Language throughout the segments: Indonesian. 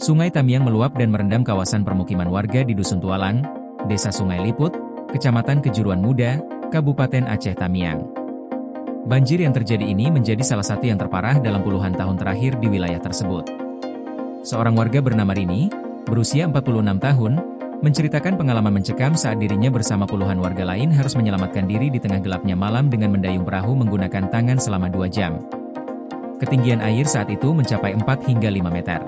Sungai Tamiang meluap dan merendam kawasan permukiman warga di Dusun Tualang, Desa Sungai Liput, Kecamatan Kejuruan Muda, Kabupaten Aceh Tamiang. Banjir yang terjadi ini menjadi salah satu yang terparah dalam puluhan tahun terakhir di wilayah tersebut. Seorang warga bernama Rini, berusia 46 tahun, menceritakan pengalaman mencekam saat dirinya bersama puluhan warga lain harus menyelamatkan diri di tengah gelapnya malam dengan mendayung perahu menggunakan tangan selama 2 jam. Ketinggian air saat itu mencapai 4 hingga 5 meter.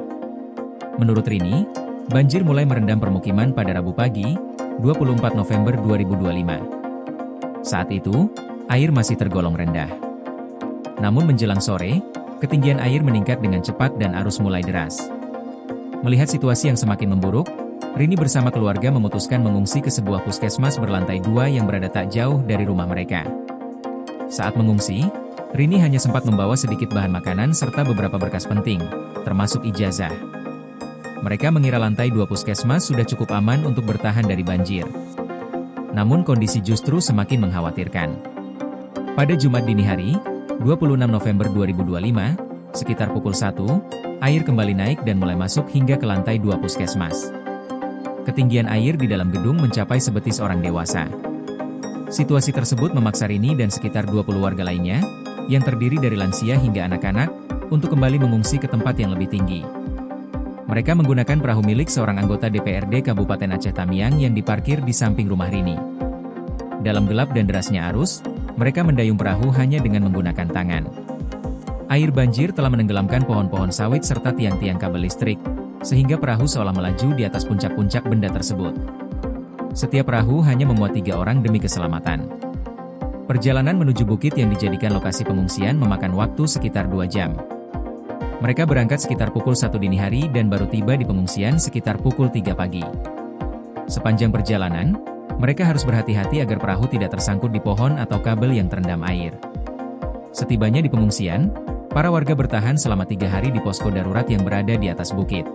Menurut Rini, banjir mulai merendam permukiman pada Rabu pagi, 24 November 2025. Saat itu, air masih tergolong rendah. Namun menjelang sore, ketinggian air meningkat dengan cepat dan arus mulai deras. Melihat situasi yang semakin memburuk, Rini bersama keluarga memutuskan mengungsi ke sebuah puskesmas berlantai 2 yang berada tak jauh dari rumah mereka. Saat mengungsi, Rini hanya sempat membawa sedikit bahan makanan serta beberapa berkas penting, termasuk ijazah. Mereka mengira lantai 2 puskesmas sudah cukup aman untuk bertahan dari banjir. Namun kondisi justru semakin mengkhawatirkan. Pada Jumat dini hari, 26 November 2025, sekitar pukul 1, air kembali naik dan mulai masuk hingga ke lantai 2 puskesmas. Ketinggian air di dalam gedung mencapai sebetis orang dewasa. Situasi tersebut memaksa Rini dan sekitar 20 warga lainnya, yang terdiri dari lansia hingga anak-anak, untuk kembali mengungsi ke tempat yang lebih tinggi. Mereka menggunakan perahu milik seorang anggota DPRD Kabupaten Aceh Tamiang yang diparkir di samping rumah Rini. Dalam gelap dan derasnya arus, mereka mendayung perahu hanya dengan menggunakan tangan. Air banjir telah menenggelamkan pohon-pohon sawit serta tiang-tiang kabel listrik, sehingga perahu seolah melaju di atas puncak-puncak benda tersebut. Setiap perahu hanya memuat 3 orang demi keselamatan. Perjalanan menuju bukit yang dijadikan lokasi pengungsian memakan waktu sekitar 2 jam. Mereka berangkat sekitar pukul 1 dini hari dan baru tiba di pengungsian sekitar pukul 3 pagi. Sepanjang perjalanan, mereka harus berhati-hati agar perahu tidak tersangkut di pohon atau kabel yang terendam air. Setibanya di pengungsian, para warga bertahan selama 3 hari di posko darurat yang berada di atas bukit.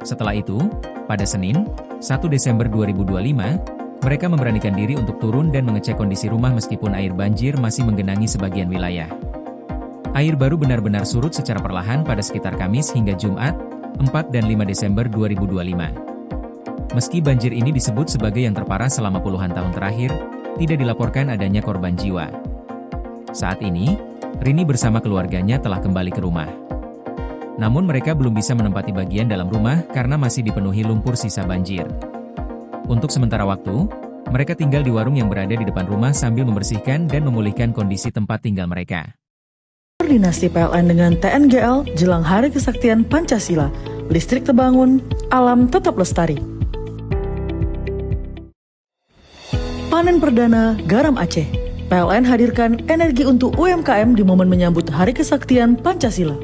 Setelah itu, pada Senin, 1 Desember 2025, mereka memberanikan diri untuk turun dan mengecek kondisi rumah meskipun air banjir masih menggenangi sebagian wilayah. Air baru benar-benar surut secara perlahan pada sekitar Kamis hingga Jumat, 4 dan 5 Desember 2025. Meski banjir ini disebut sebagai yang terparah selama puluhan tahun terakhir, tidak dilaporkan adanya korban jiwa. Saat ini, Rini bersama keluarganya telah kembali ke rumah. Namun mereka belum bisa menempati bagian dalam rumah karena masih dipenuhi lumpur sisa banjir. Untuk sementara waktu, mereka tinggal di warung yang berada di depan rumah sambil membersihkan dan memulihkan kondisi tempat tinggal mereka. Koordinasi PLN dengan TNGL jelang Hari Kesaktian Pancasila, listrik terbangun, alam tetap lestari. Panen perdana garam Aceh. PLN hadirkan energi untuk UMKM di momen menyambut Hari Kesaktian Pancasila.